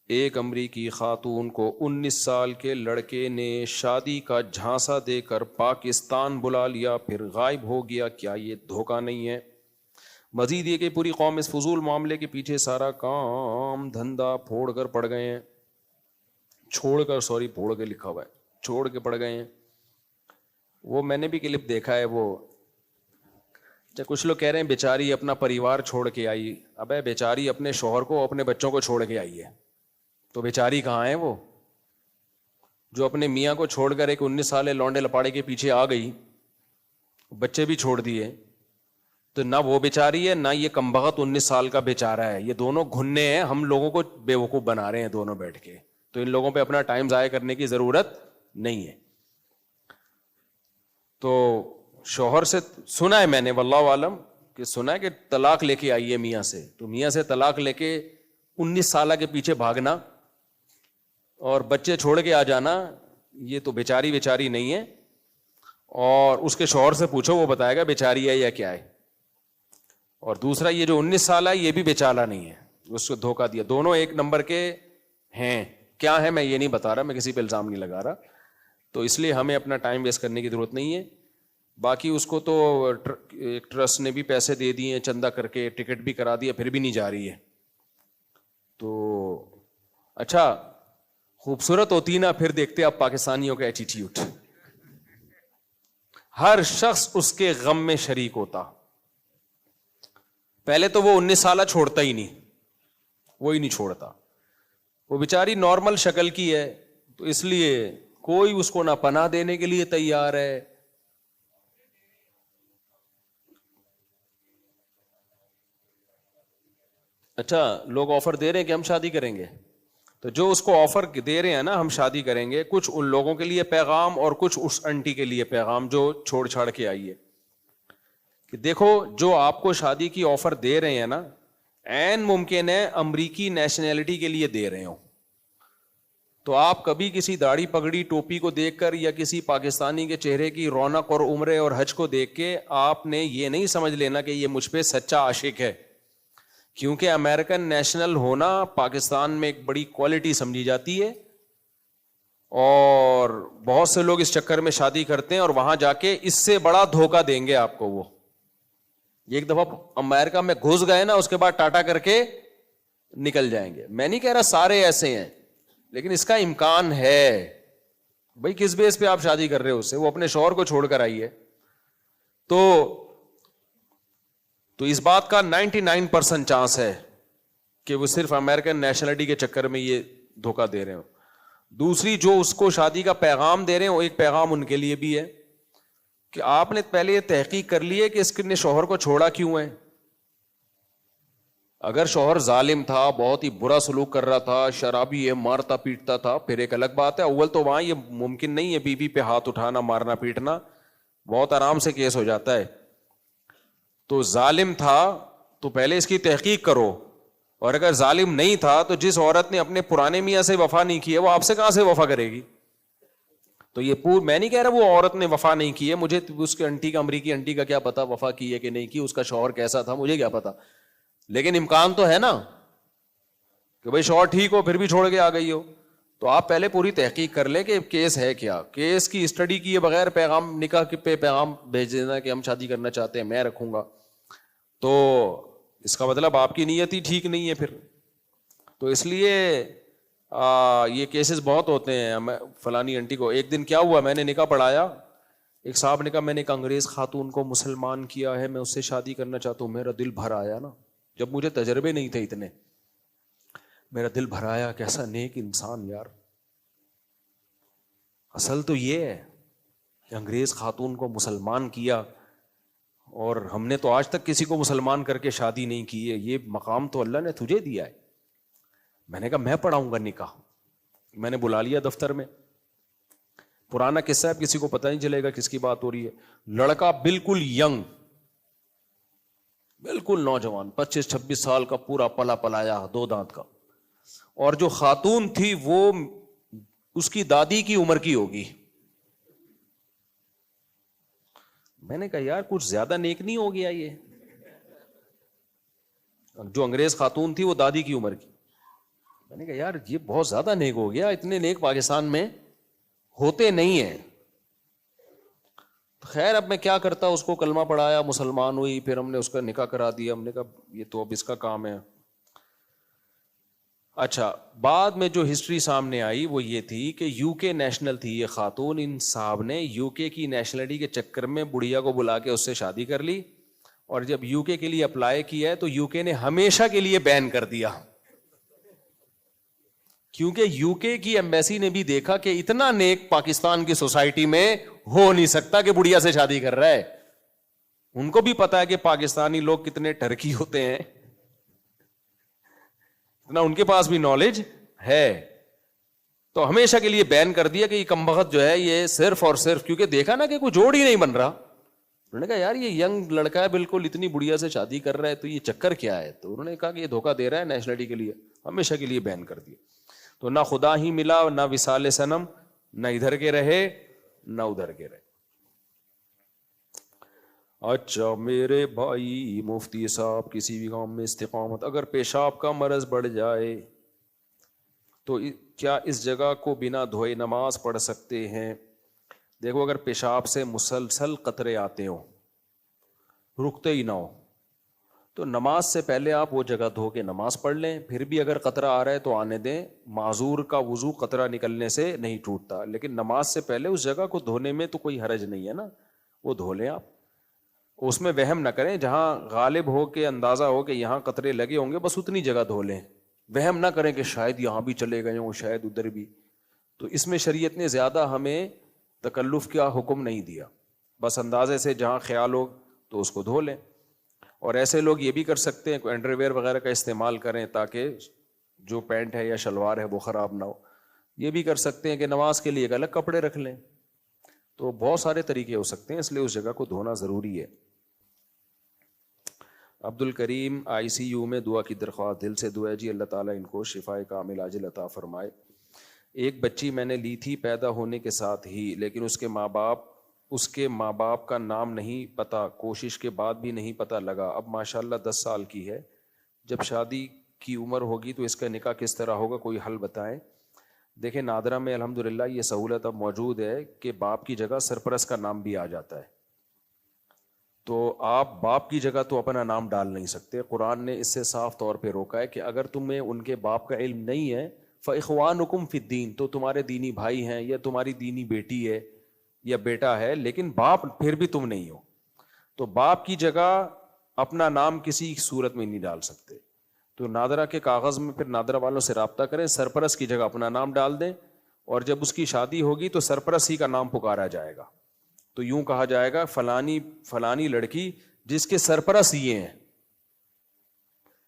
ایک امریکی خاتون کو 19 سال کے لڑکے نے شادی کا جھانسا دے کر پاکستان بلا لیا، پھر غائب ہو گیا، کیا یہ دھوکہ نہیں ہے؟ مزید یہ کہ پوری قوم اس فضول معاملے کے پیچھے سارا کام دھندا پھوڑ کر پڑ گئے ہیں، پھوڑ کے لکھا ہوا ہے، چھوڑ کے پڑ گئے ہیں۔ وہ میں نے بھی کلپ دیکھا ہے، وہ کچھ لوگ کہہ رہے ہیں بیچاری اپنا پریوار چھوڑ کے آئی۔ ابے بیچاری اپنے شوہر کو، اپنے بچوں کو چھوڑ کے آئی ہے، تو بیچاری کہاں ہے وہ جو اپنے میاں کو چھوڑ کر ایک 19 سالے لونڈے لپاڑے کے پیچھے آ گئی، بچے بھی چھوڑ دیے؟ تو نہ وہ بیچاری ہے، نہ یہ کمبخت 19 سال کا بیچارہ ہے، یہ دونوں گھننے ہیں، ہم لوگوں کو بیوقوف بنا رہے ہیں دونوں بیٹھ کے۔ تو ان لوگوں پہ اپنا ٹائم ضائع کرنے کی ضرورت نہیں ہے۔ تو شوہر سے سنا ہے میں نے، واللہ عالم، کہ سنا ہے کہ طلاق لے کے آئی ہے میاں سے، تو میاں سے طلاق لے کے 19 سالہ کے پیچھے بھاگنا اور بچے چھوڑ کے آ جانا، یہ تو بیچاری نہیں ہے۔ اور اس کے شوہر سے پوچھو، وہ بتائے گا بیچاری ہے یا کیا ہے۔ اور دوسرا یہ جو 19 سالہ ہے، یہ بھی بیچارہ نہیں ہے، اس کو دھوکہ دیا۔ دونوں ایک نمبر کے ہیں، کیا ہے میں یہ نہیں بتا رہا، میں کسی پہ الزام نہیں لگا رہا۔ تو اس لیے ہمیں اپنا ٹائم ویسٹ کرنے کی ضرورت نہیں ہے۔ باقی اس کو تو ایک ٹرسٹ نے بھی پیسے دے دیے، چندہ کر کے ٹکٹ بھی کرا دیا، پھر بھی نہیں جا رہی ہے۔ تو اچھا خوبصورت ہوتی نا، پھر دیکھتے آپ پاکستانیوں کا ایٹیٹیوڈ، ہر شخص اس کے غم میں شریک ہوتا۔ پہلے تو وہ 19 سالہ چھوڑتا ہی نہیں، وہی نہیں چھوڑتا، وہ بیچاری نارمل شکل کی ہے، تو اس لیے کوئی اس کو نہ پناہ دینے کے لیے تیار ہے۔ اچھا لوگ آفر دے رہے ہیں کہ ہم شادی کریں گے، تو جو اس کو آفر دے رہے ہیں نا ہم شادی کریں گے، کچھ ان لوگوں کے لیے پیغام اور کچھ اس انٹی کے لیے پیغام جو چھوڑ چھاڑ کے آئی ہے، کہ دیکھو جو آپ کو شادی کی آفر دے رہے ہیں نا، عین ممکن ہے امریکی نیشنلٹی کے لیے دے رہے ہوں۔ تو آپ کبھی کسی داڑھی پگڑی ٹوپی کو دیکھ کر یا کسی پاکستانی کے چہرے کی رونق اور عمرے اور حج کو دیکھ کے آپ نے یہ نہیں سمجھ لینا کہ یہ مجھ پہ سچا عاشق ہے، کیونکہ امریکن نیشنل ہونا پاکستان میں ایک بڑی کوالٹی سمجھی جاتی ہے، اور بہت سے لوگ اس چکر میں شادی کرتے ہیں اور وہاں جا کے اس سے بڑا دھوکہ دیں گے آپ کو۔ وہ ایک دفعہ امریکہ میں گھس گئے نا، اس کے بعد ٹاٹا کر کے نکل جائیں گے۔ میں نہیں کہہ رہا سارے ایسے ہیں، لیکن اس کا امکان ہے۔ بھائی کس بیس پہ آپ شادی کر رہے ہو اس سے؟ وہ اپنے شوہر کو چھوڑ کر آئی ہے۔ تو اس بات کا 99% چانس ہے کہ وہ صرف امریکن نیشنلٹی کے چکر میں یہ دھوکہ دے رہے ہو۔ دوسری، جو اس کو شادی کا پیغام دے رہے ہیں، وہ ایک پیغام ان کے لیے بھی ہے کہ آپ نے پہلے یہ تحقیق کر لی ہے کہ اس نے شوہر کو چھوڑا کیوں ہے۔ اگر شوہر ظالم تھا، بہت ہی برا سلوک کر رہا تھا، شرابی ہے، مارتا پیٹتا تھا، پھر ایک الگ بات ہے۔ اول تو وہاں یہ ممکن نہیں ہے بیوی پہ ہاتھ اٹھانا، مارنا پیٹنا، بہت آرام سے کیس ہو جاتا ہے۔ تو ظالم تھا تو پہلے اس کی تحقیق کرو، اور اگر ظالم نہیں تھا تو جس عورت نے اپنے پرانے میاں سے وفا نہیں کی ہے، وہ آپ سے کہاں سے وفا کرے گی؟ تو یہ میں نہیں کہہ رہا وہ عورت نے وفا نہیں کی ہے، مجھے اس کے انٹی کا، امریکی انٹی کا کیا پتا وفا کی ہے کہ نہیں کی، اس کا شوہر کیسا تھا مجھے کیا پتا، لیکن امکان تو ہے نا کہ بھائی شوہر ٹھیک ہو پھر بھی چھوڑ کے آ گئی ہو۔ تو آپ پہلے پوری تحقیق کر لیں کہ کیس ہے کیا، کیس کی اسٹڈی کیے بغیر پیغام، نکاح پہ پیغام بھیج دینا کہ ہم شادی کرنا چاہتے ہیں، میں رکھوں گا، تو اس کا مطلب آپ کی نیت ہی ٹھیک نہیں ہے پھر۔ تو اس لیے یہ کیسز بہت ہوتے ہیں۔ فلانی انٹی کو ایک دن کیا ہوا، میں نے نکاح پڑھایا، ایک صاحب نے کہا میں نے ایک انگریز خاتون کو مسلمان کیا ہے، میں اس سے شادی کرنا چاہتا ہوں۔ میرا دل بھر آیا نا، جب مجھے تجربے نہیں تھے اتنے، میرا دل بھر آیا، کیسا نیک انسان یار۔ اصل تو یہ ہے کہ انگریز خاتون کو مسلمان کیا، اور ہم نے تو آج تک کسی کو مسلمان کر کے شادی نہیں کی ہے، یہ مقام تو اللہ نے تجھے دیا ہے۔ میں نے کہا میں پڑھاؤں گا نکاح۔ میں نے بلا لیا دفتر میں، پرانا قصہ ہے، کسی کو پتہ نہیں چلے گا کس کی بات ہو رہی ہے۔ لڑکا بالکل ینگ، بالکل نوجوان، 25-26 سال کا، پورا پلا پلایا، 2 دانت کا، اور جو خاتون تھی وہ اس کی دادی کی عمر کی ہوگی۔ میں نے کہا یار کچھ زیادہ نیک نہیں ہو گیا یہ؟ جو انگریز خاتون تھی وہ دادی کی عمر کی، میں نے کہا یار یہ بہت زیادہ نیک ہو گیا, اتنے نیک پاکستان میں ہوتے نہیں ہیں. خیر اب میں کیا کرتا, اس کو کلمہ پڑھایا, مسلمان ہوئی, پھر ہم نے اس کا نکاح کرا دیا. ہم نے کہا یہ تو اب اس کا کام ہے. اچھا, بعد میں جو ہسٹری سامنے آئی وہ یہ تھی کہ یو کے نیشنل تھی یہ خاتون, ان صاحب نے یو کے کی نیشنلٹی کے چکر میں بڑھیا کو بلا کے اس سے شادی کر لی, اور جب یو کے لیے اپلائی کیا ہے تو یو کے نے ہمیشہ کے لیے بین کر دیا, کیونکہ یو کے کی ایمبیسی نے بھی دیکھا کہ اتنا نیک پاکستان کی سوسائٹی میں ہو نہیں سکتا کہ بڑھیا سے شادی کر رہا ہے. ان کو بھی پتا ہے کہ پاکستانی لوگ کتنے ٹرکی ہوتے ہیں, اتنا ان کے پاس بھی نالج ہے, تو ہمیشہ کے لیے بین کر دیا کہ یہ کمبخت جو ہے یہ صرف اور صرف, کیونکہ دیکھا نا کہ کوئی جوڑ ہی نہیں بن رہا. انہوں نے کہا یار یہ ینگ لڑکا ہے بالکل, اتنی بڑھیا سے شادی کر رہا ہے, تو یہ چکر کیا ہے؟ تو انہوں نے کہا کہ یہ دھوکہ دے رہا ہے نیشنلٹی کے لیے, ہمیشہ کے لیے بین کر دیا. تو نہ خدا ہی ملا, نہ وصال صنم, نہ ادھر کے رہے نہ ادھر کے رہے. اچھا میرے بھائی مفتی صاحب, کسی بھی کام میں استقامت, اگر پیشاب کا مرض بڑھ جائے تو کیا اس جگہ کو بنا دھوئے نماز پڑھ سکتے ہیں؟ دیکھو اگر پیشاب سے مسلسل قطرے آتے ہوں, رکتے ہی نہ ہو, تو نماز سے پہلے آپ وہ جگہ دھو کے نماز پڑھ لیں. پھر بھی اگر قطرہ آ رہا ہے تو آنے دیں, معذور کا وضو قطرہ نکلنے سے نہیں ٹوٹتا, لیکن نماز سے پہلے اس جگہ کو دھونے میں تو کوئی حرج نہیں ہے نا, وہ دھو لیں آپ. اس میں وہم نہ کریں, جہاں غالب ہو کے اندازہ ہو کہ یہاں قطرے لگے ہوں گے بس اتنی جگہ دھو لیں. وہم نہ کریں کہ شاید یہاں بھی چلے گئے ہوں, شاید ادھر بھی. تو اس میں شریعت نے زیادہ ہمیں تکلف کا حکم نہیں دیا, بس اندازے سے جہاں خیال ہو تو اس کو دھو لیں. اور ایسے لوگ یہ بھی کر سکتے ہیں, کوئی انڈر ویئر وغیرہ کا استعمال کریں تاکہ جو پینٹ ہے یا شلوار ہے وہ خراب نہ ہو. یہ بھی کر سکتے ہیں کہ نماز کے لیے ایک الگ کپڑے رکھ لیں. تو بہت سارے طریقے ہو سکتے ہیں, اس لیے اس جگہ کو دھونا ضروری ہے. عبد الکریم آئی سی یو میں دعا کی درخواست, دل سے دعا ہے جی اللہ تعالیٰ ان کو شفائے کامل عاجل عطا فرمائے. ایک بچی میں نے لی تھی پیدا ہونے کے ساتھ ہی, لیکن اس کے ماں باپ کا نام نہیں پتا, کوشش کے بعد بھی نہیں پتا لگا. اب ماشاءاللہ 10 سال کی ہے, جب شادی کی عمر ہوگی تو اس کا نکاح کس طرح ہوگا, کوئی حل بتائیں. دیکھیں نادرہ میں الحمدللہ یہ سہولت اب موجود ہے کہ باپ کی جگہ سرپرست کا نام بھی آ جاتا ہے. تو آپ باپ کی جگہ تو اپنا نام ڈال نہیں سکتے. قرآن نے اس سے صاف طور پہ روکا ہے کہ اگر تمہیں ان کے باپ کا علم نہیں ہے فَإِخْوَانُكُمْ فِي الدِّينِ, تو تمہارے دینی بھائی ہیں یا تمہاری دینی بیٹی ہے یا بیٹا ہے, لیکن باپ پھر بھی تم نہیں ہو. تو باپ کی جگہ اپنا نام کسی صورت میں نہیں ڈال سکتے. تو نادرہ کے کاغذ میں پھر نادرہ والوں سے رابطہ کریں, سرپرست کی جگہ اپنا نام ڈال دیں, اور جب اس کی شادی ہوگی تو سرپرست ہی کا نام پکارا جائے گا. تو یوں کہا جائے گا فلانی لڑکی جس کے سرپرست یہ ہیں,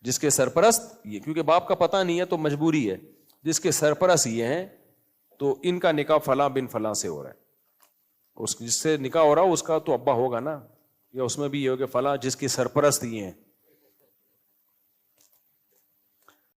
جس کے سرپرست یہ, کیونکہ باپ کا پتہ نہیں ہے تو مجبوری ہے, جس کے سرپرست یہ ہیں تو ان کا نکاح فلاں بن فلاں سے ہو رہا ہے. اس جس سے نکاح ہو رہا ہو اس کا تو ابا ہوگا نا, یا اس میں بھی یہ ہو کہ فلاں جس کے سرپرست یہ ہیں.